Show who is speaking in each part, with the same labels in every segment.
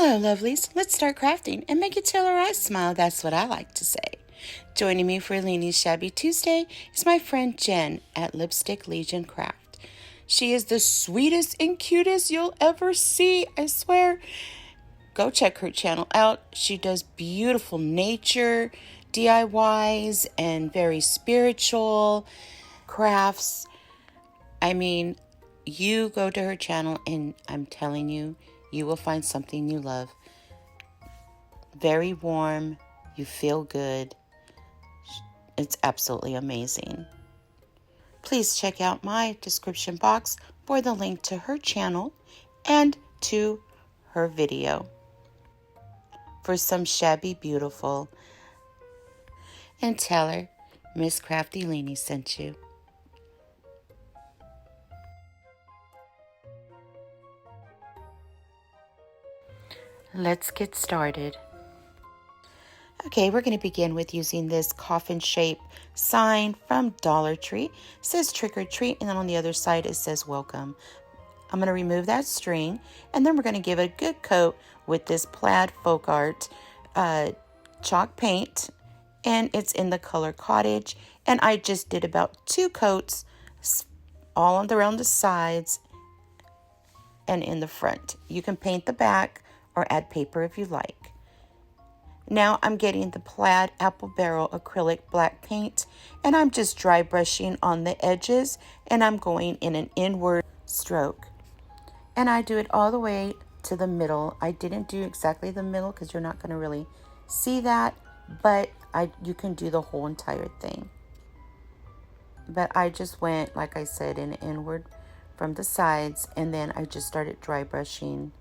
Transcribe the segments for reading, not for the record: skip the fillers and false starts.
Speaker 1: Hello, lovelies. Let's start crafting and make it till our eyes smile. That's what I like to say. Joining me for Leeny's Shabby Tuesday is my friend Jen at Lipstick Legion Craft. She is the sweetest and cutest you'll ever see, I swear. Go check her channel out. She does beautiful nature DIYs and very spiritual crafts. I mean, you go to her channel and I'm telling you, you will find something you love. Very warm. You feel good. It's absolutely amazing. Please check out my description box for the link to her channel and to her video for some Shabby Beautiful. And tell her Miss Krafty Leeny sent you. Let's get started. Okay, we're going to begin with using this coffin shape sign from Dollar Tree. It says trick or treat, and then on the other side it says welcome. I'm going to remove that string, and then we're going to give it a good coat with this Plaid Folk Art chalk paint, and it's in the color Cottage. And I just did about 2 coats all around the sides and in the front. You can paint the back or add paper if you like. Now I'm getting the Plaid Apple Barrel acrylic black paint, and I'm just dry brushing on the edges, and I'm going in an inward stroke. And I do it all the way to the middle. I didn't do exactly the middle because you're not going to really see that, but you can do the whole entire thing. But I just went, like I said, in inward from the sides, and then I just started dry brushing,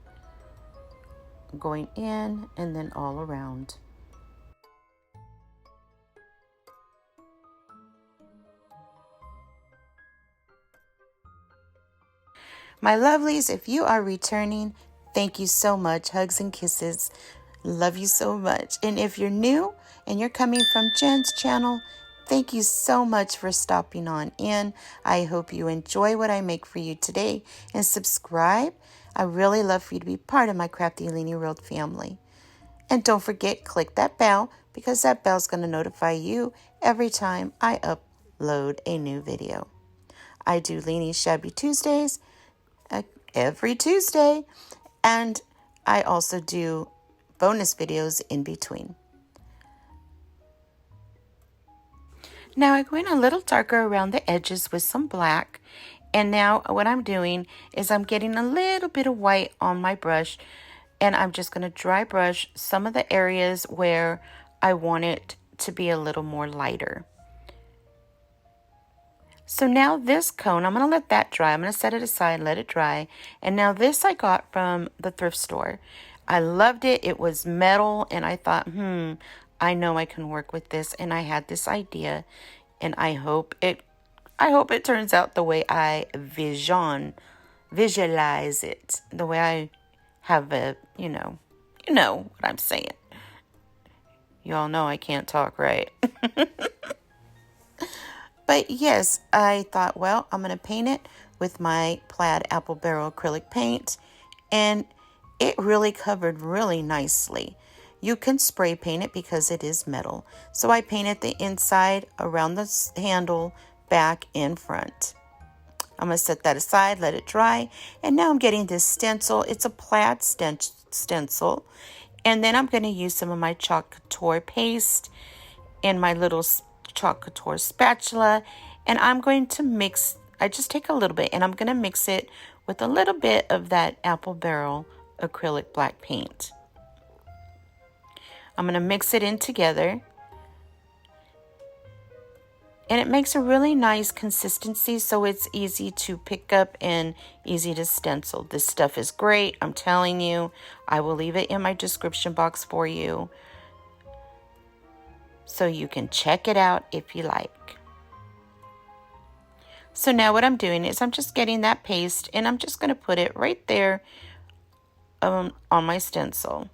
Speaker 1: going in and then all around. My lovelies, if you are returning, thank you so much. Hugs and kisses. Love you so much. And if you're new and you're coming from Jen's channel, thank you so much for stopping on in. I hope you enjoy what I make for you today and subscribe. I really love for you to be part of my Krafty Leeny World family. And don't forget, click that bell because that bell is going to notify you every time I upload a new video. I do Leeny's Shabby Tuesdays every Tuesday, and I also do bonus videos in between. Now I'm going a little darker around the edges with some black, and now what I'm doing is I'm getting a little bit of white on my brush, and I'm just going to dry brush some of the areas where I want it to be a little more lighter. So now this cone, I'm going to let that dry. I'm going to set it aside, let it dry. And now this I got from the thrift store. I loved it. It was metal, and I thought, I know I can work with this. And I had this idea, and I hope it turns out the way I visualize it, the way I have a, you know what I'm saying. Y'all know I can't talk, right? But yes, I thought, well, I'm going to paint it with my Plaid Apple Barrel acrylic paint, and it really covered really nicely. You can spray paint it because it is metal. So I painted the inside around the handle, back and front. I'm going to set that aside, let it dry, and now I'm getting this stencil. It's a Plaid stencil, and then I'm going to use some of my Chalk Couture paste in my little Chalk Couture spatula, and I'm going to mix, I just take a little bit and I'm going to mix it with a little bit of that Apple Barrel acrylic black paint. I'm going to mix it in together, and it makes a really nice consistency, so it's easy to pick up and easy to stencil. This stuff is great, I'm telling you. I will leave it in my description box for you, so you can check it out if you like. So now what I'm doing is I'm just getting that paste, and I'm just going to put it right there on my stencil.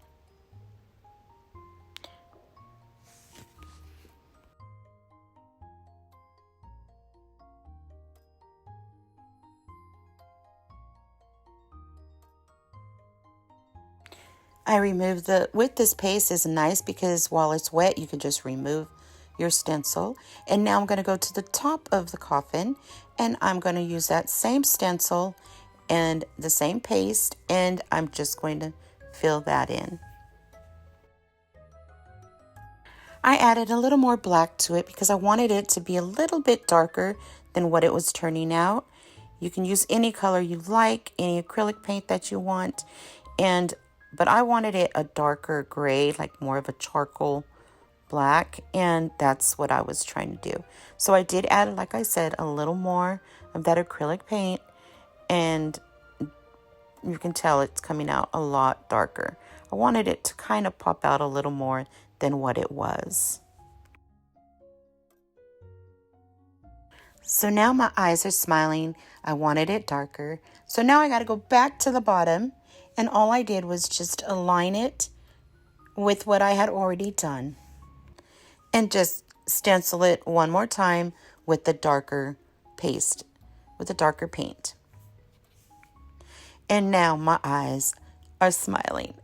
Speaker 1: I removed with this paste is nice because while it's wet, you can just remove your stencil. And now I'm going to go to the top of the coffin and I'm going to use that same stencil and the same paste, and I'm just going to fill that in. I added a little more black to it because I wanted it to be a little bit darker than what it was turning out. You can use any color you like, any acrylic paint that you want, but I wanted it a darker gray, like more of a charcoal black, and that's what I was trying to do. So I did add, like I said, a little more of that acrylic paint, and you can tell it's coming out a lot darker. I wanted it to kind of pop out a little more than what it was. So now my eyes are smiling. I wanted it darker. So now I got to go back to the bottom, and all I did was just align it with what I had already done and just stencil it one more time with the darker paste, with the darker paint. And now my eyes are smiling.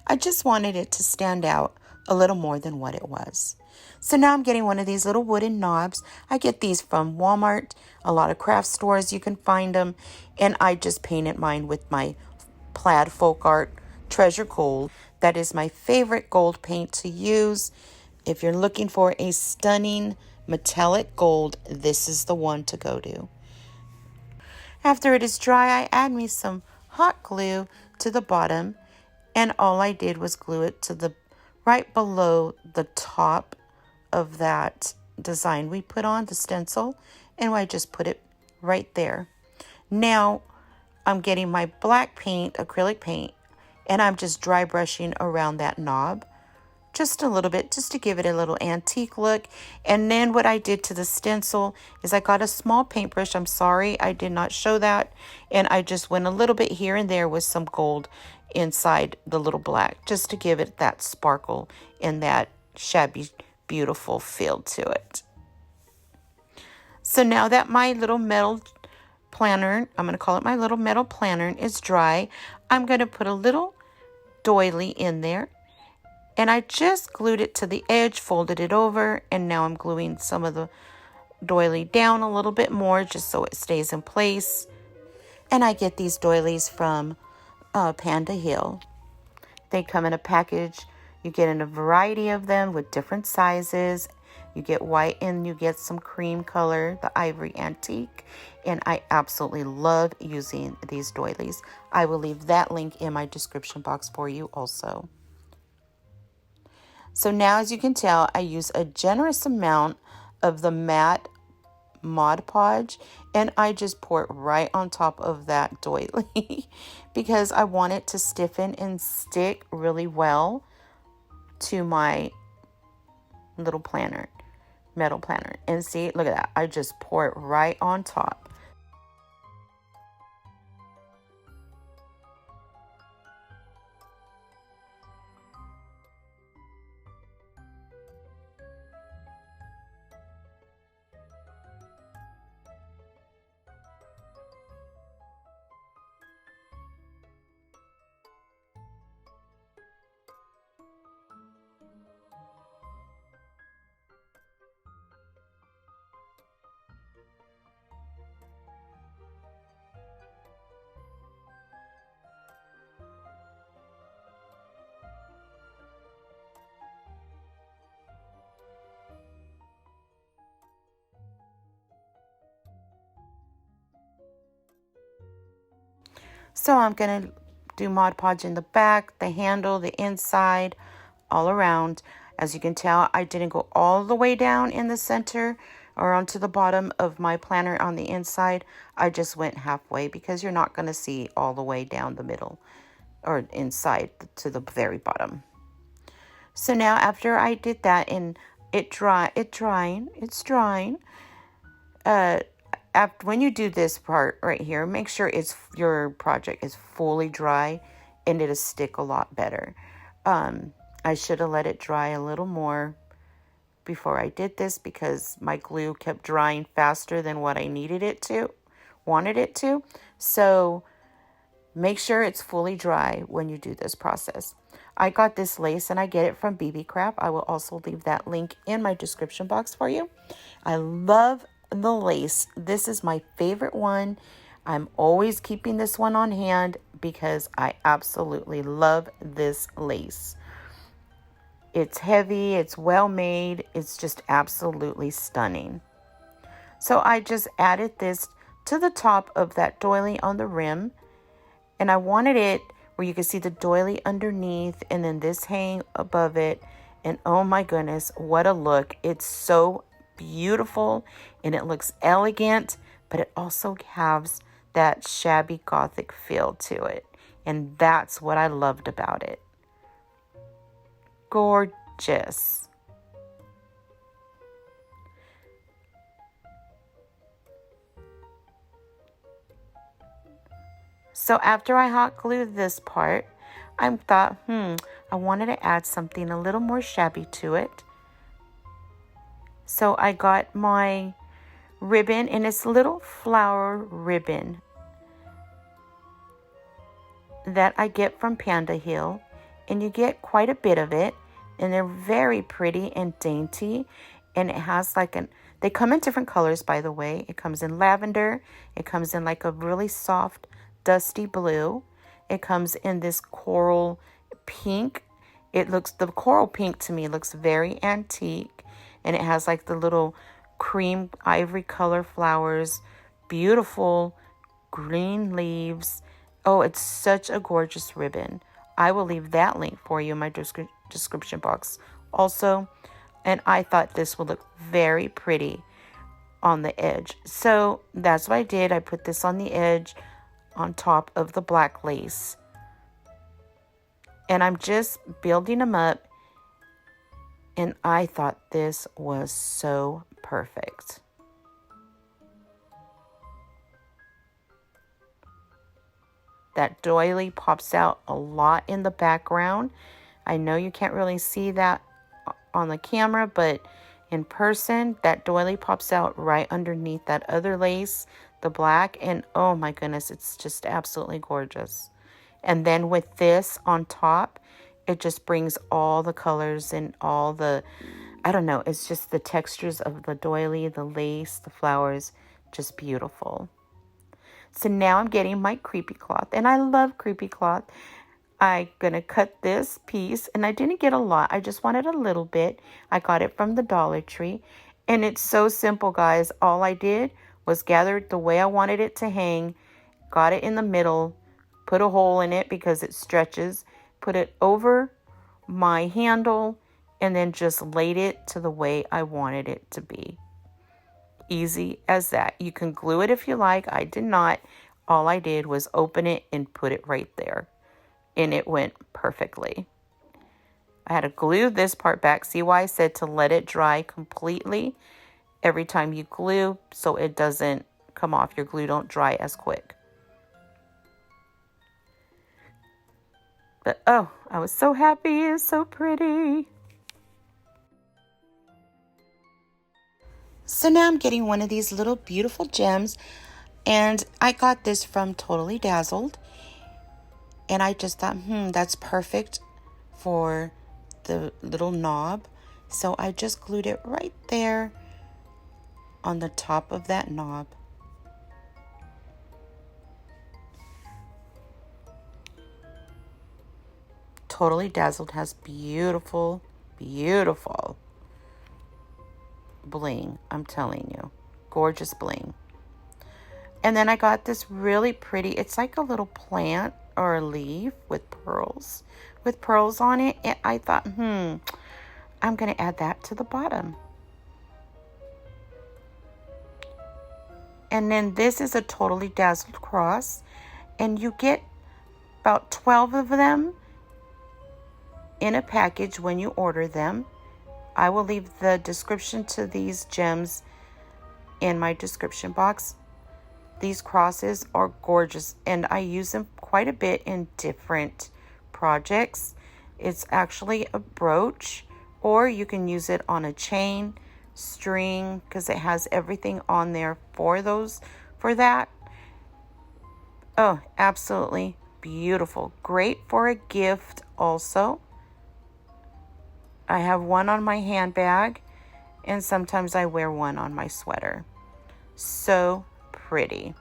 Speaker 1: I just wanted it to stand out a little more than what it was. So now I'm getting one of these little wooden knobs. I get these from Walmart, a lot of craft stores you can find them. And I just painted mine with my Plaid Folk Art Treasure Gold. That is my favorite gold paint to use. If you're looking for a stunning metallic gold, this is the one to go to. After it is dry, I add me some hot glue to the bottom, and all I did was glue it to the right below the top of that design we put on the stencil, and I just put it right there. Now I'm getting my black paint, acrylic paint, and I'm just dry brushing around that knob just a little bit, just to give it a little antique look. And then what I did to the stencil is I got a small paintbrush. I'm sorry I did not show that, and I just went a little bit here and there with some gold inside the little black, just to give it that sparkle and that shabby beautiful feel to it. So now that my little metal planner, I'm going to call it my little metal planner, is dry, I'm going to put a little doily in there. And I just glued it to the edge, folded it over, and now I'm gluing some of the doily down a little bit more just so it stays in place. And I get these doilies from Panda Hill. They come in a package. You get in a variety of them with different sizes. You get white and you get some cream color, the ivory antique. And I absolutely love using these doilies. I will leave that link in my description box for you also. So now, as you can tell, I use a generous amount of the matte Mod Podge, and I just pour it right on top of that doily because I want it to stiffen and stick really well to my little planner, metal planner. And see, look at that. I just pour it right on top. So I'm going to do Mod Podge in the back, the handle, the inside, all around. As you can tell, I didn't go all the way down in the center or onto the bottom of my planner on the inside. I just went halfway because you're not going to see all the way down the middle or inside to the very bottom. So now after I did that and it's drying. When you do this part right here, make sure your project is fully dry and it'll stick a lot better. I should have let it dry a little more before I did this because my glue kept drying faster than what I wanted it to. So Make sure it's fully dry when you do this process. I got this lace and I get it from BB Craft. I will also leave that link in my description box for you. I love the lace. This is my favorite one. I'm always keeping this one on hand because I absolutely love this lace. It's heavy, it's well made, it's just absolutely stunning. So I just added this to the top of that doily on the rim, and I wanted it where you can see the doily underneath and then this hang above it. And oh my goodness, what a look. It's so beautiful and it looks elegant, but it also has that shabby Gothic feel to it. And that's what I loved about it. Gorgeous. So after I hot glued this part, I thought, I wanted to add something a little more shabby to it. So I got my ribbon, and it's a little flower ribbon that I get from Panda Hill, and you get quite a bit of it, and they're very pretty and dainty, and it has they come in different colors, by the way. It comes in lavender, it comes in like a really soft dusty blue, it comes in this coral pink. The coral pink to me looks very antique, and it has like the little cream ivory color flowers, beautiful green leaves. Oh, it's such a gorgeous ribbon. I will leave that link for you in my description box also. And I thought this would look very pretty on the edge. So that's what I did. I put this on the edge on top of the black lace. And I'm just building them up. And I thought this was so perfect. That doily pops out a lot in the background. I know you can't really see that on the camera, but in person, that doily pops out right underneath that other lace, the black, and oh my goodness, it's just absolutely gorgeous. And then with this on top, it just brings all the colors and all the, I don't know, it's just the textures of the doily, the lace, the flowers, just beautiful. So now I'm getting my creepy cloth, and I love creepy cloth. I'm going to cut this piece, and I didn't get a lot. I just wanted a little bit. I got it from the Dollar Tree, and it's so simple, guys. All I did was gather it the way I wanted it to hang, got it in the middle, put a hole in it because it stretches, put it over my handle, and then just laid it to the way I wanted it to be. Easy as that. You can glue it if you like. I did not. All I did was open it and put it right there. And it went perfectly. I had to glue this part back. See why I said to let it dry completely every time you glue so it doesn't come off. Your glue don't dry as quick. But oh, I was so happy. It's so pretty. So now I'm getting one of these little beautiful gems, and I got this from Totally Dazzled, and I just thought, that's perfect for the little knob. So I just glued it right there on the top of that knob. Totally Dazzled has beautiful, beautiful bling. I'm telling you, gorgeous bling. And then I got this really pretty, it's like a little plant or a leaf with pearls on it. And I thought, I'm going to add that to the bottom. And then this is a Totally Dazzled cross, and you get about 12 of them in a package when you order them. I will leave the description to these gems in my description box. These crosses are gorgeous, and I use them quite a bit in different projects. It's actually a brooch, or you can use it on a chain, string, because it has everything on there for that. Oh, absolutely beautiful. Great for a gift also. I have one on my handbag, and sometimes I wear one on my sweater. So pretty.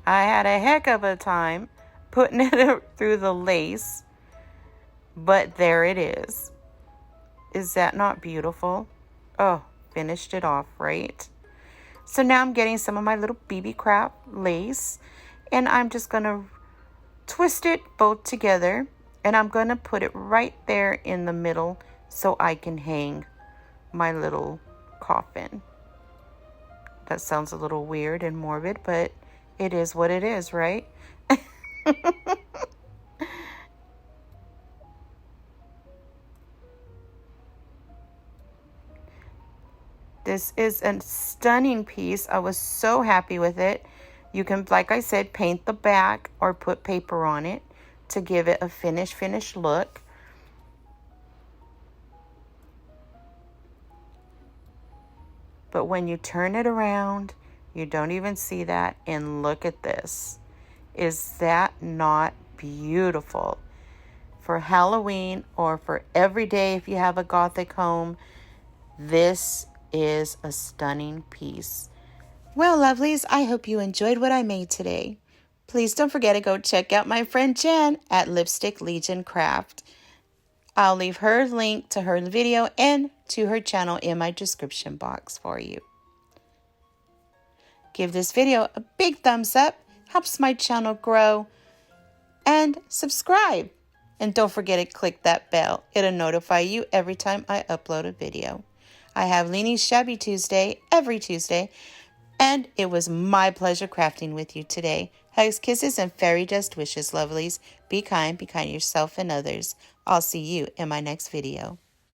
Speaker 1: I had a heck of a time putting it through the lace, but there it is. Is that not beautiful? Oh, finished it off, right? So now I'm getting some of my little BB Craft lace, and I'm just going to twist it both together, and I'm going to put it right there in the middle so I can hang my little coffin. That sounds a little weird and morbid, but it is what it is, right? This is a stunning piece. I was so happy with it. You can, like I said, paint the back or put paper on it to give it a finished look. But when you turn it around, you don't even see that. And look at this. Is that not beautiful? For Halloween or for every day if you have a Gothic home, this is a stunning piece. Well, lovelies, I hope you enjoyed what I made today. Please don't forget to go check out my friend Jen at Lipstick Legion Craft. I'll leave her link to her video and to her channel in my description box for you. Give this video a big thumbs up, helps my channel grow, and subscribe. And don't forget to click that bell. It'll notify you every time I upload a video. I have Leeny's Shabby Tuesday every Tuesday, and it was my pleasure crafting with you today. Hugs, kisses, and fairy dust wishes, lovelies. Be kind to yourself and others. I'll see you in my next video.